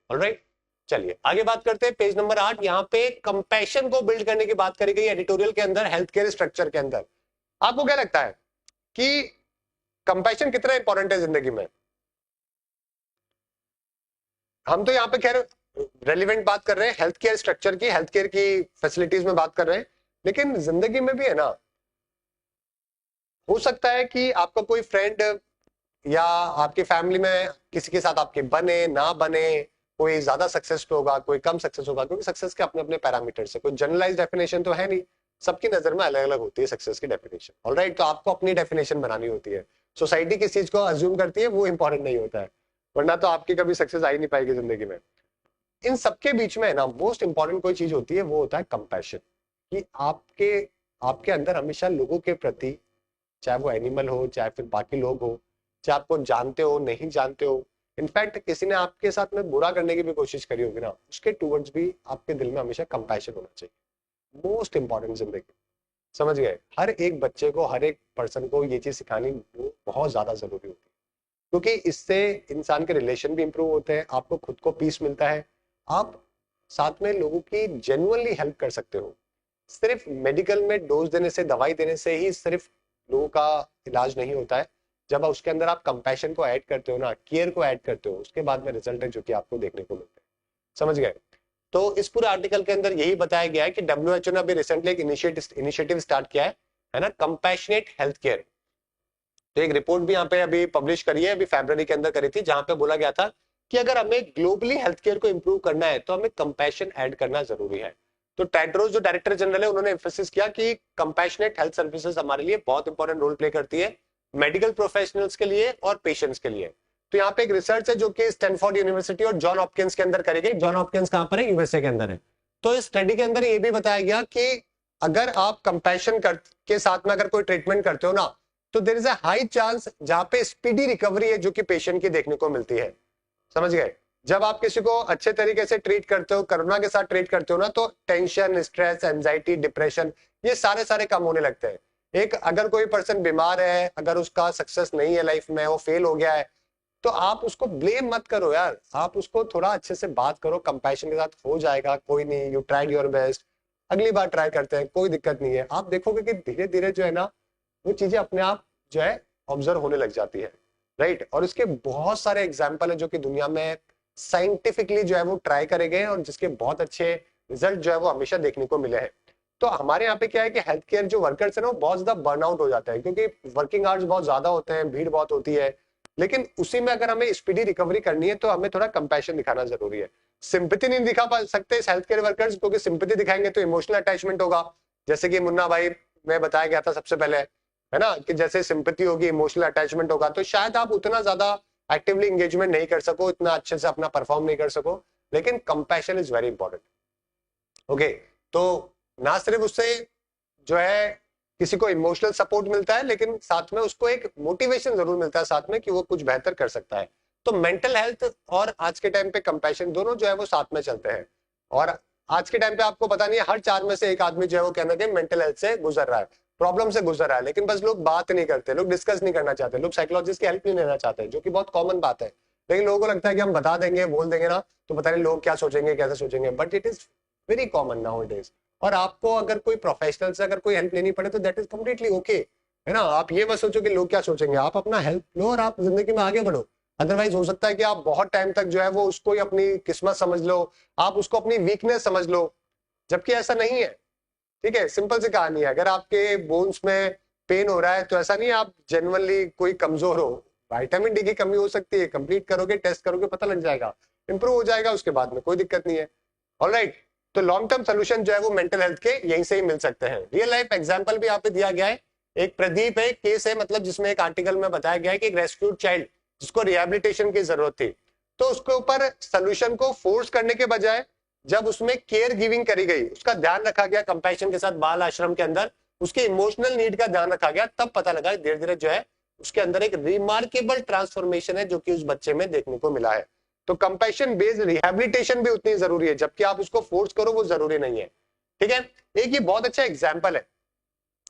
Alright, चलिए आगे बात करते हैं। पेज नंबर 8, यहाँ पे कंपैशन को बिल्ड करने की बात करी गई एडिटोरियल के अंदर, हेल्थ केयर स्ट्रक्चर के अंदर। आपको क्या लगता है कि कंपैशन कितना इंपॉर्टेंट है जिंदगी में? हम तो यहाँ पे खैर रेलिवेंट बात कर रहे हैं हेल्थ केयर स्ट्रक्चर की, हेल्थ केयर की फैसिलिटीज में बात कर रहे हैं, लेकिन जिंदगी में भी है ना। हो सकता है कि आपका कोई फ्रेंड या आपकी फैमिली में किसी के साथ आपके बने ना बने, कोई ज्यादा सक्सेस होगा, कोई कम सक्सेस होगा, क्योंकि सक्सेस के अपने अपने पैरामीटर्स है, कोई जनरलाइज डेफिनेशन तो है नहीं, सबकी नजर में अलग अलग होती है सक्सेस की डेफिनेशन। ऑलराइट, तो आपको अपनी डेफिनेशन बनानी होती है। सोसाइटी किस चीज को अज्यूम करती है वो इंपॉर्टेंट नहीं होता है, वरना तो आपकी कभी सक्सेस आ ही नहीं पाएगी जिंदगी में। इन सबके बीच में है ना मोस्ट इंपॉर्टेंट कोई चीज होती है, वो होता है कंपैशन। कि आपके आपके अंदर हमेशा लोगों के प्रति, चाहे वो एनिमल हो चाहे फिर बाकी लोग हो, चाहे आपको जानते हो नहीं जानते हो, इनफैक्ट किसी ने आपके साथ में बुरा करने की भी कोशिश करी होगी ना, उसके टूवर्ड्स भी आपके दिल में हमेशा कंपैशन होना चाहिए। मोस्ट इंपॉर्टेंट जिंदगी, समझ गए? हर एक बच्चे को, हर एक पर्सन को ये चीज सिखानी बहुत ज्यादा जरूरी होती है, क्योंकि इससे इंसान के रिलेशन भी इंप्रूव होते हैं, आपको खुद को पीस मिलता है, आप साथ में लोगों की जेन्युइनली हेल्प कर सकते हो। सिर्फ मेडिकल में डोज देने से, दवाई देने से ही सिर्फ लोगों का इलाज नहीं होता है। जब उसके अंदर आप कंपैशन को ऐड करते हो ना, केयर को ऐड करते हो, उसके बाद में रिजल्ट है जो कि आपको देखने को मिलते हैं। समझ गए? तो इस पूरे आर्टिकल के अंदर यही बताया गया है कि डब्ल्यूएचओ ने अभी रिसेंटली एक इनिशिएटिव स्टार्ट किया है ना, कंपैशनेट हेल्थ केयर। तो एक रिपोर्ट भी यहाँ पे अभी पब्लिश करी है, अभी फरवरी के अंदर करी थी, जहां पे बोला गया था कि अगर हमें ग्लोबली हेल्थ केयर को इंप्रूव करना है तो हमें कंपैशन ऐड करना जरूरी है। तो टेड्रोस जो डायरेक्टर जनरल है, उन्होंने एम्फेसिस किया कि कंपैशनेट हेल्थ सर्विसेज हमारे लिए बहुत इंपॉर्टेंट रोल प्ले करती है, मेडिकल प्रोफेशनल्स के लिए और पेशेंट्स के लिए। तो यहाँ पे एक रिसर्च है जो कि स्टैनफोर्ड यूनिवर्सिटी और जॉन हॉपकिंस के अंदर करी गई। जॉन हॉपकिंस कहां पर है? यूएसए के अंदर है। तो इस स्टडी के अंदर ये भी बताया गया कि अगर आप कंपैशन के साथ में अगर कोई ट्रीटमेंट करते हो ना, तो there is a high chance जहां पे स्पीडी रिकवरी है जो कि पेशेंट की देखने को मिलती है। समझ गए? जब आप किसी को अच्छे तरीके से ट्रीट करते हो, करुणा के साथ ट्रीट करते हो ना, तो टेंशन, स्ट्रेस, एंजाइटी, डिप्रेशन, ये सारे सारे कम होने लगते हैं। एक अगर कोई पर्सन बीमार है, अगर उसका सक्सेस नहीं है लाइफ में, वो फेल हो गया है, तो आप उसको ब्लेम मत करो यार, आप उसको थोड़ा अच्छे से बात करो, कंपैशन के साथ, हो जाएगा, कोई नहीं, यू ट्राइड योर बेस्ट, अगली बार ट्राई करते हैं, कोई दिक्कत नहीं है। आप देखोगे कि धीरे धीरे जो है ना, वो चीजें अपने आप जो है ऑब्जर्व होने लग जाती है। राइट? और इसके बहुत सारे एग्जाम्पल है जो कि दुनिया में साइंटिफिकली जो है वो ट्राई करे गए और जिसके बहुत अच्छे रिजल्ट जो है वो हमेशा देखने को मिले हैं। तो हमारे यहाँ पे क्या है कि हेल्थ केयर जो वर्कर्स है ना, वो बहुत ज्यादा बर्नआउट हो जाता है, क्योंकि वर्किंग आवर्स बहुत ज्यादा होते हैं, भीड़ बहुत होती है। लेकिन उसी में अगर हमें स्पीडी रिकवरी करनी है तो हमें थोड़ा कंपैशन दिखाना जरूरी है। सिंपैथी नहीं दिखा सकते इस हेल्थ केयर वर्कर्स, क्योंकि सिंपैथी दिखाएंगे तो इमोशनल अटैचमेंट होगा, जैसे कि मुन्ना भाई में बताया गया था सबसे पहले, है ना, कि जैसे सिंपैथी होगी, इमोशनल अटैचमेंट होगा, तो शायद आप उतना ज्यादा एक्टिवली एंगेजमेंट नहीं कर सको, इतना अच्छे से अपना परफॉर्म नहीं कर सको। लेकिन compassion is very important. Okay, तो ना सिर्फ उससे जो है किसी को इमोशनल सपोर्ट मिलता है, लेकिन साथ में उसको एक मोटिवेशन जरूर मिलता है साथ में कि वो कुछ बेहतर कर सकता है। तो मेंटल हेल्थ और आज के टाइम पे कंपैशन दोनों जो है वो साथ में चलते हैं। और आज के टाइम पे आपको पता नहीं है, हर 4 में से एक आदमी जो है वो कहना कि मेंटल हेल्थ से गुजर रहा है, प्रॉब्लम से गुजर रहा है, लेकिन बस लोग बात नहीं करते, लोग डिस्कस नहीं करना चाहते, लोग साइकोलॉजिस्ट की हेल्प नहीं लेना चाहते, जो कि बहुत कॉमन बात है। लेकिन लोगों को लगता है कि हम बता देंगे, बोल देंगे ना, तो पता नहीं लोग क्या सोचेंगे, कैसे सोचेंगे, but it is very common now days. और आपको अगर कोई प्रोफेशनल से अगर कोई हेल्प लेनी पड़े तो दैट इज कम्प्लीटली ओके, है ना। आप ये मत सोचो कि लोग क्या सोचेंगे, आप अपना हेल्प लो और आप जिंदगी में आगे बढ़ो। अदरवाइज हो सकता है कि आप बहुत टाइम तक जो है वो उसको ही अपनी किस्मत समझ लो, आप उसको अपनी वीकनेस समझ लो, जबकि ऐसा नहीं है। ठीक है, सिंपल सी कहानी है। अगर आपके बोन्स में पेन हो रहा है तो ऐसा नहीं है आप जेन्युइनली कोई कमजोर हो, विटामिन डी की कमी हो सकती है, कंप्लीट करोगे, टेस्ट करोगे, पता लग जाएगा, इंप्रूव हो जाएगा, उसके बाद में कोई दिक्कत नहीं है। ऑलराइट, तो लॉन्ग टर्म सोल्यूशन जो है वो मेंटल हेल्थ के यहीं से ही मिल सकते हैं। रियल लाइफ एग्जांपल भी यहाँ पे दिया गया है। एक प्रदीप है, केस है, मतलब जिसमें एक आर्टिकल में बताया गया है कि एक रेस्क्यूड चाइल्ड जिसको रिहेबिलिटेशन की जरूरत थी, तो उसके ऊपर सोल्यूशन को फोर्स करने के बजाय जब उसमें केयर गिविंग करी गई, उसका ध्यान रखा गया कंपैशन के साथ, बाल आश्रम के अंदर उसके इमोशनल नीड का ध्यान रखा गया, तब पता लगा धीरे धीरे जो है उसके अंदर एक रिमार्केबल ट्रांसफॉर्मेशन है जो कि उस बच्चे में देखने को मिला है। तो कंपैशन बेस्ड रिहेबिलिटेशन भी उतनी जरूरी है, जबकि आप उसको फोर्स करो वो जरूरी नहीं है। ठीक है, एक ये बहुत अच्छा एग्जाम्पल है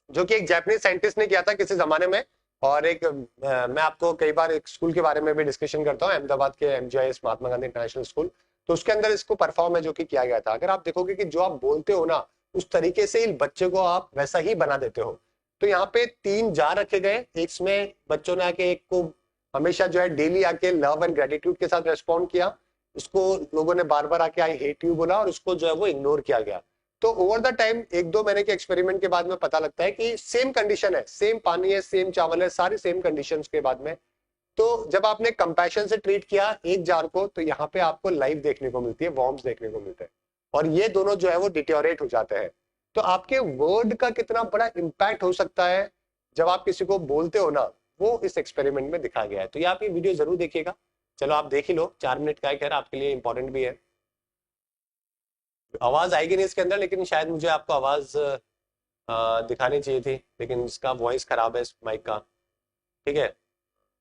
जो कि एक जापानीज साइंटिस्ट ने किया था किसी जमाने में। और एक मैं आपको कई बार एक स्कूल के बारे में भी डिस्कशन करता हूँ, अहमदाबाद के एमजीआईएस महात्मा गांधी इंटरनेशनल स्कूल। तो उसके अंदर इसको परफॉर्म है जो कि किया गया था। अगर आप देखोगे कि जो आप बोलते हो ना उस तरीके से ही बच्चे को आप वैसा ही बना देते हो। तो यहाँ पे 3 जार रखे गए, एक इसमें बच्चों ने आके एक को हमेशा जो है डेली आके लव एंड ग्रेटिट्यूड के साथ रेस्पॉन्ड किया, इसको लोगों ने बार बार आके आई हेट यू बोला और उसको जो है वो इग्नोर किया गया। तो ओवर द टाइम 1-2 महीने के एक्सपेरिमेंट के बाद में पता लगता है कि सेम कंडीशन है, सेम पानी है, सेम चावल है, सारी सेम कंडीशंस के बाद में तो जब आपने कंपैशन से ट्रीट किया एक जार को तो यहाँ पे आपको लाइफ देखने को मिलती है, वॉर्म्स देखने को मिलते हैं और ये दोनों जो है वो डिटेरियोरेट हो जाते हैं। तो आपके वर्ड का कितना बड़ा इंपैक्ट हो सकता है जब आप किसी को बोलते हो ना, वो इस एक्सपेरिमेंट में दिखा गया है। तो ये आप ये वीडियो जरूर देखिएगा। चलो आप देख ही लो, 4 मिनट का है, खैर आपके लिए इंपॉर्टेंट भी है। आवाज आएगी नहीं इसके अंदर, लेकिन शायद मुझे आपको आवाज दिखानी चाहिए थी, लेकिन इसका वॉइस खराब है इस माइक का। ठीक है,